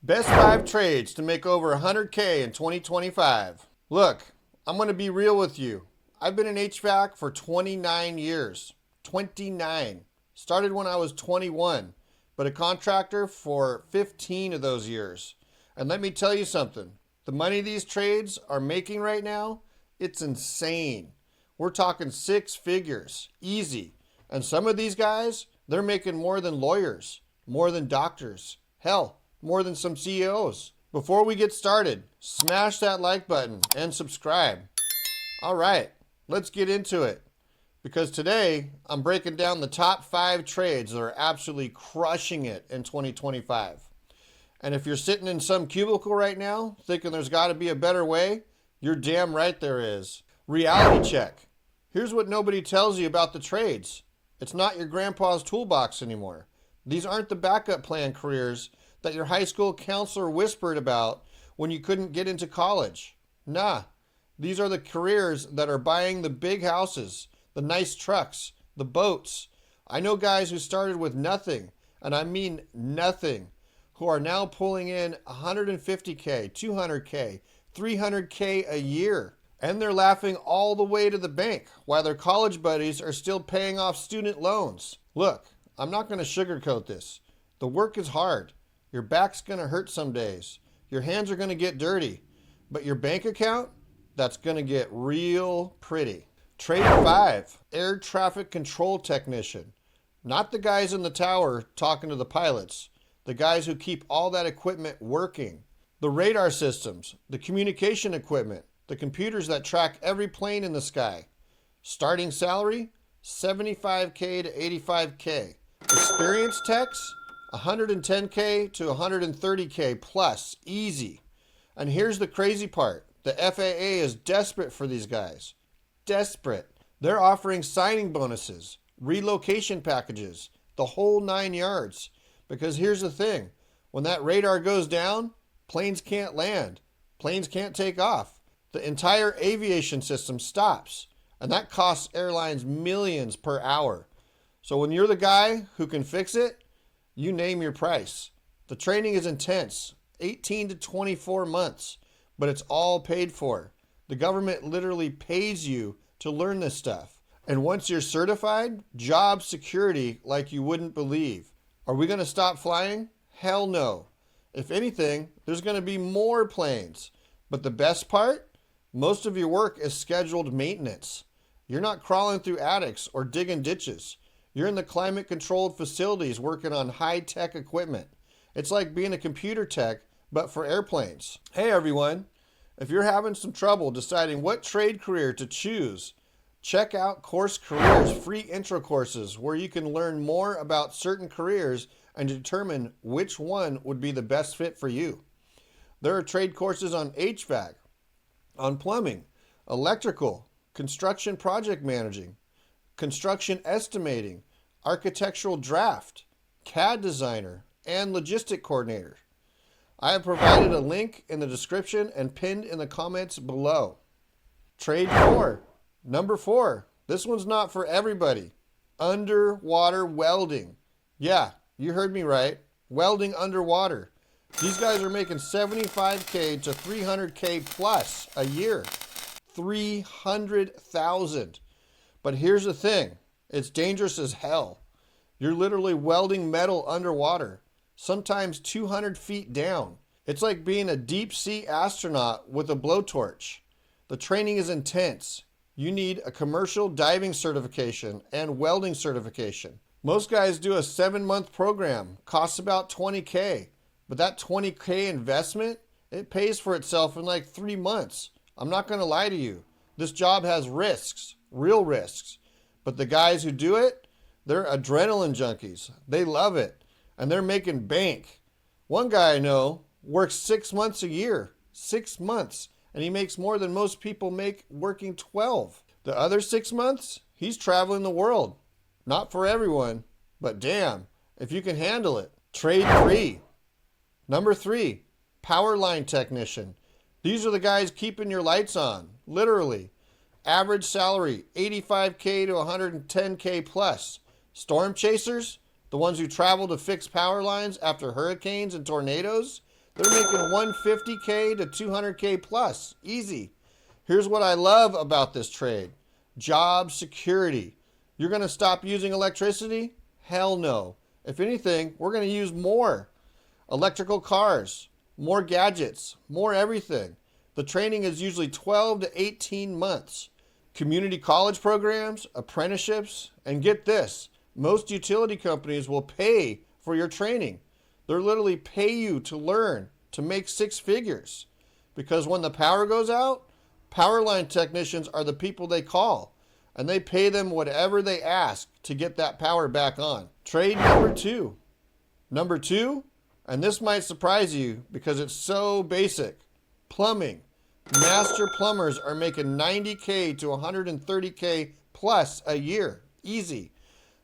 Best 5 trades to make over 100K in 2025. Look, I'm going to be real with you. I've been in HVAC for 29 years. 29. Started when I was 21, but a contractor for 15 of those years. And let me tell you something. The money these trades are making right now, it's insane. We're talking 6 figures, easy. And some of these guys, they're making more than lawyers, more than doctors, hell, more than some CEOs. Before we get started, smash that like button and subscribe. All right, let's get into it. Because today, I'm breaking down the top 5 trades that are absolutely crushing it in 2025. And if you're sitting in some cubicle right now, thinking there's got to be a better way, you're damn right there is. Reality check. Here's what nobody tells you about the trades. It's not your grandpa's toolbox anymore. These aren't the backup plan careers that your high school counselor whispered about when you couldn't get into college. Nah, these are the careers that are buying the big houses, the nice trucks, the boats. I know guys who started with nothing, and I mean nothing, who are now pulling in 150K, 200K, 300K a year. And they're laughing all the way to the bank while their college buddies are still paying off student loans. Look, I'm not going to sugarcoat this. The work is hard. Your back's going to hurt some days. Your hands are going to get dirty. But your bank account, that's going to get real pretty. Trade 5, air traffic control technician. Not the guys in the tower talking to the pilots. The guys who keep all that equipment working. The radar systems, the communication equipment, the computers that track every plane in the sky. Starting salary, 75K to 85K. Experienced techs, 110K to 130K plus, easy. And here's the crazy part. The FAA is desperate for these guys. Desperate. They're offering signing bonuses, relocation packages, the whole 9 yards. Because here's the thing. When that radar goes down, planes can't land. Planes can't take off. The entire aviation system stops, and that costs airlines millions per hour. So when you're the guy who can fix it, you name your price. The training is intense, 18 to 24 months, but it's all paid for. The government literally pays you to learn this stuff. And once you're certified, job security like you wouldn't believe. Are we going to stop flying? Hell no. If anything, there's going to be more planes. But the best part? Most of your work is scheduled maintenance. You're not crawling through attics or digging ditches. You're in the climate-controlled facilities working on high-tech equipment. It's like being a computer tech, but for airplanes. Hey everyone, if you're having some trouble deciding what trade career to choose, check out Course Careers' free intro courses where you can learn more about certain careers and determine which one would be the best fit for you. There are trade courses on HVAC, on plumbing, electrical, construction project managing, construction estimating, architectural draft, CAD designer, and logistic coordinator. I have provided a link in the description and pinned in the comments below. Trade 4. Number 4. This one's not for everybody. Underwater welding. Yeah, you heard me right. Welding underwater. These guys are making 75K to 300K plus a year. 300,000. But here's the thing. It's dangerous as hell. You're literally welding metal underwater, sometimes 200 feet down. It's like being a deep sea astronaut with a blowtorch. The training is intense. You need a commercial diving certification and welding certification. Most guys do a 7-month program, costs about 20K. But that 20K investment, it pays for itself in like 3 months. I'm not going to lie to you. This job has risks, real risks. But the guys who do it, they're adrenaline junkies. They love it. And they're making bank. One guy I know works 6 months a year. 6 months. And he makes more than most people make working 12. The other 6 months, he's traveling the world. Not for everyone, but damn, if you can handle it. Trade 3. Number 3, power line technician. These are the guys keeping your lights on, literally. Average salary, 85K to 110K plus. Storm chasers, the ones who travel to fix power lines after hurricanes and tornadoes, They're making 150K to 200K plus, easy. Here's what I love about this trade. Job security. You're going to stop using electricity? Hell no. If anything, we're going to use more. Electrical cars, more gadgets, more everything. The training is usually 12 to 18 months. Community college programs, apprenticeships, and get this, most utility companies will pay for your training. They'll literally pay you to learn, to make six figures. Because when the power goes out, power line technicians are the people they call, and they pay them whatever they ask to get that power back on. Trade number two. Number two, and this might surprise you because it's so basic, plumbing. Master plumbers are making 90K to 130K plus a year, easy.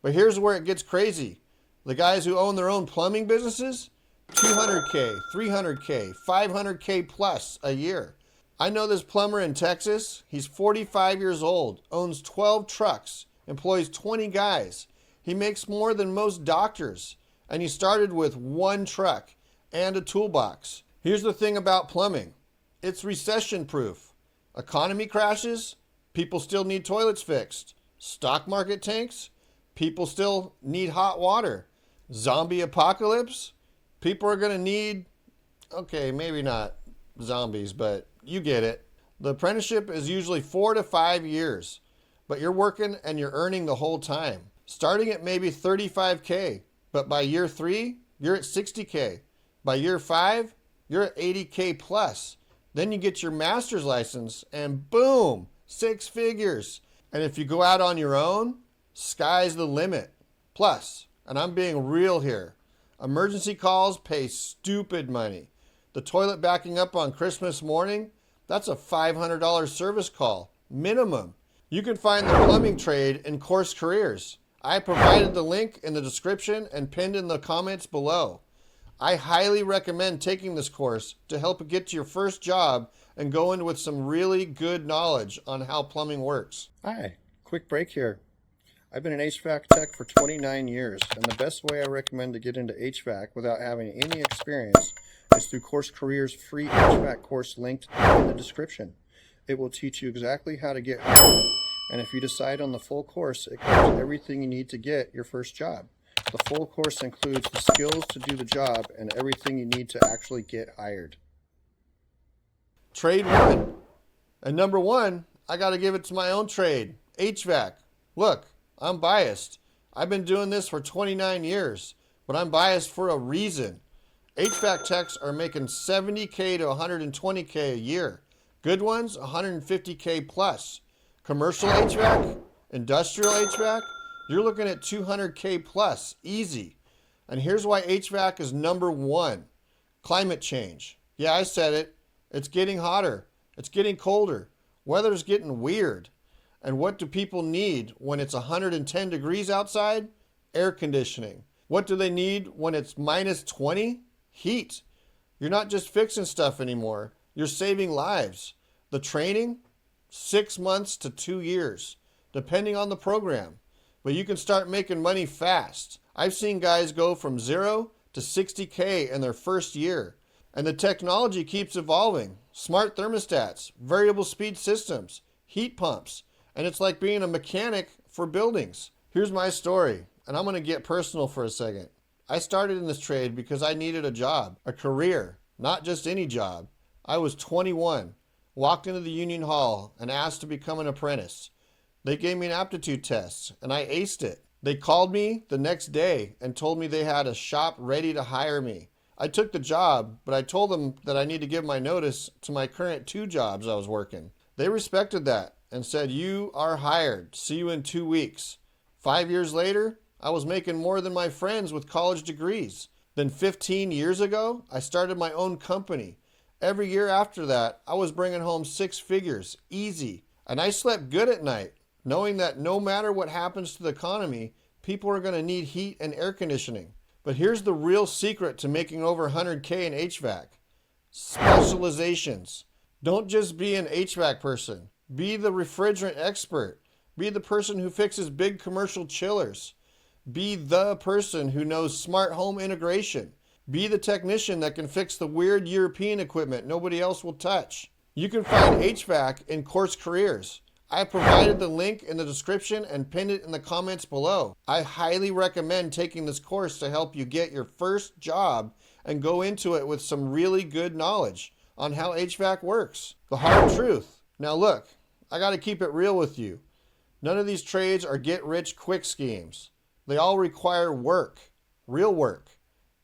But here's where it gets crazy. The guys who own their own plumbing businesses, 200K, 300K, 500K plus a year. I know this plumber in Texas. He's 45 years old, owns 12 trucks, employs 20 guys. He makes more than most doctors, and he started with one truck and a toolbox. Here's the thing about plumbing. It's recession proof. Economy crashes, people still need toilets fixed. Stock market tanks, people still need hot water. Zombie apocalypse, people are going to need, okay, maybe not zombies, but you get it. The apprenticeship is usually 4 to 5 years, but you're working and you're earning the whole time. Starting at maybe 35K, but by year 3, you're at 60K. By year 5, you're at 80K plus. Then you get your master's license and boom, 6 figures. And if you go out on your own, sky's the limit. Plus, and I'm being real here, emergency calls pay stupid money. The toilet backing up on Christmas morning, that's a $500 service call, minimum. You can find the plumbing trade in Course Careers. I provided the link in the description and pinned in the comments below. I highly recommend taking this course to help get to your first job and go in with some really good knowledge on how plumbing works. Hi, quick break here. I've been an HVAC tech for 29 years, and the best way I recommend to get into HVAC without having any experience is through Course Careers' free HVAC course linked in the description. It will teach you exactly how to get hired, and if you decide on the full course, it covers everything you need to get your first job. The full course includes the skills to do the job and everything you need to actually get hired. Trade one. And number one, I got to give it to my own trade, HVAC. Look, I'm biased. I've been doing this for 29 years, but I'm biased for a reason. HVAC techs are making 70K to 120K a year. Good ones, 150K plus. Commercial HVAC, industrial HVAC, you're looking at 200K plus, easy. And here's why HVAC is number one. Climate change. Yeah, I said it. It's getting hotter. It's getting colder. Weather's getting weird. And what do people need when it's 110 degrees outside? Air conditioning. What do they need when it's minus 20? Heat. You're not just fixing stuff anymore. You're saving lives. The training? 6 months to 2 years, depending on the program. But you can start making money fast. I've seen guys go from 0 to 60K in their first year. And the technology keeps evolving. Smart thermostats, variable speed systems, heat pumps. And it's like being a mechanic for buildings. Here's my story, and I'm going to get personal for a second. I started in this trade because I needed a job, a career, not just any job. I was 21, walked into the union hall and asked to become an apprentice. They gave me an aptitude test, and I aced it. They called me the next day and told me they had a shop ready to hire me. I took the job, but I told them that I need to give my notice to my current 2 jobs I was working. They respected that and said, "You are hired. See you in 2 weeks." 5 years later, I was making more than my friends with college degrees. Then 15 years ago, I started my own company. Every year after that, I was bringing home 6 figures, easy. And I slept good at night, knowing that no matter what happens to the economy, people are going to need heat and air conditioning. But here's the real secret to making over 100K in HVAC. Specializations. Don't just be an HVAC person. Be the refrigerant expert. Be the person who fixes big commercial chillers. Be the person who knows smart home integration. Be the technician that can fix the weird European equipment nobody else will touch. You can find HVAC in Course Careers. I provided the link in the description and pinned it in the comments below. I highly recommend taking this course to help you get your first job and go into it with some really good knowledge on how HVAC works. The hard truth. Now look, I got to keep it real with you. None of these trades are get-rich-quick schemes. They all require work, real work.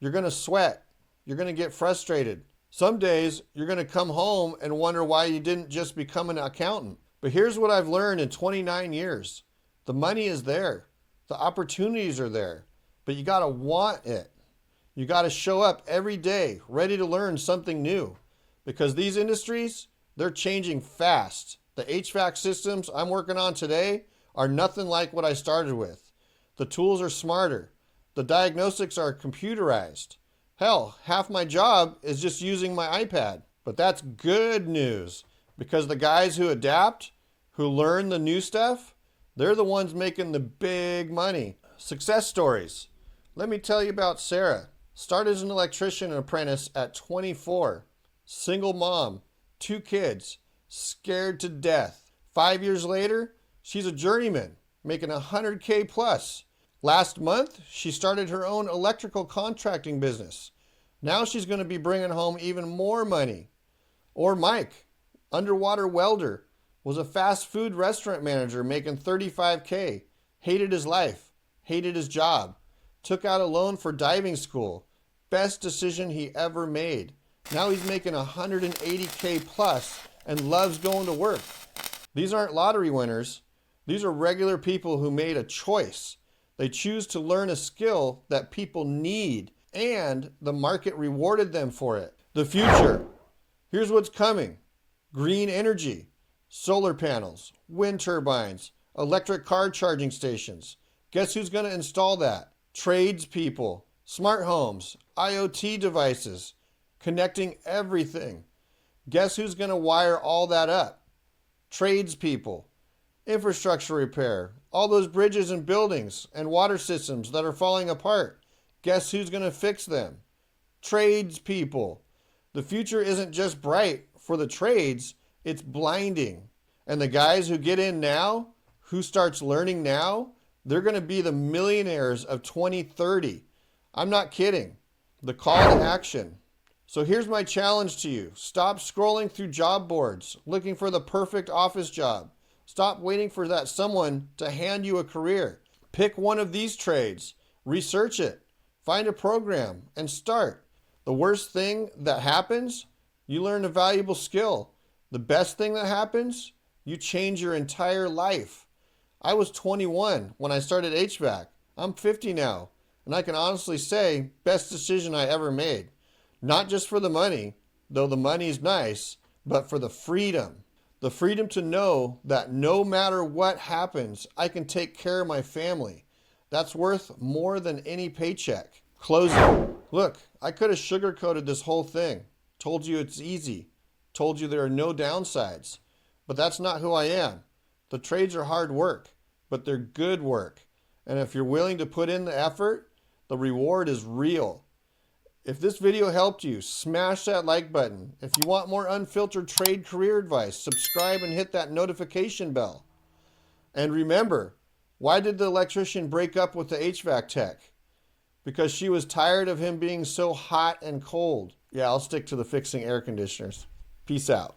You're going to sweat. You're going to get frustrated. Some days you're going to come home and wonder why you didn't just become an accountant. But here's what I've learned in 29 years. The money is there. The opportunities are there. But you got to want it. You got to show up every day ready to learn something new. Because these industries, they're changing fast. The HVAC systems I'm working on today are nothing like what I started with. The tools are smarter. The diagnostics are computerized. Hell, half my job is just using my iPad. But that's good news. Because the guys who adapt, who learn the new stuff, they're the ones making the big money. Success stories. Let me tell you about Sarah. Started as an electrician apprentice at 24. Single mom, 2 kids, scared to death. 5 years later, she's a journeyman, making $100K plus. Last month, she started her own electrical contracting business. Now she's going to be bringing home even more money. Or Mike, underwater welder, was a fast food restaurant manager making $35K, hated his life, hated his job, took out a loan for diving school. Best decision he ever made. Now he's making $180K plus and loves going to work. These aren't lottery winners. These are regular people who made a choice. They choose to learn a skill that people need, and the market rewarded them for it. The future. Here's what's coming. Green energy, solar panels, wind turbines, electric car charging stations. Guess who's going to install that? Tradespeople, smart homes, IoT devices, connecting everything. Guess who's going to wire all that up? Tradespeople. Infrastructure repair, all those bridges and buildings and water systems that are falling apart. Guess who's going to fix them? Tradespeople. The future isn't just bright for the trades, it's blinding. And the guys who get in now, who starts learning now, they're going to be the millionaires of 2030. I'm not kidding. The call to action. So here's my challenge to you. Stop scrolling through job boards, looking for the perfect office job. Stop waiting for that someone to hand you a career. Pick one of these trades, research it, find a program, and start. The worst thing that happens, you learn a valuable skill. The best thing that happens, you change your entire life. I was 21 when I started HVAC. I'm 50 now, and I can honestly say, best decision I ever made. Not just for the money, though the money's nice, but for the freedom. The freedom to know that no matter what happens, I can take care of my family. That's worth more than any paycheck. Closing. Look, I could have sugarcoated this whole thing. Told you it's easy. Told you there are no downsides. But that's not who I am. The trades are hard work, but they're good work. And if you're willing to put in the effort, the reward is real. If this video helped you, smash that like button. If you want more unfiltered trade career advice, subscribe and hit that notification bell. And remember, why did the electrician break up with the HVAC tech? Because she was tired of him being so hot and cold. Yeah, I'll stick to the fixing air conditioners. Peace out.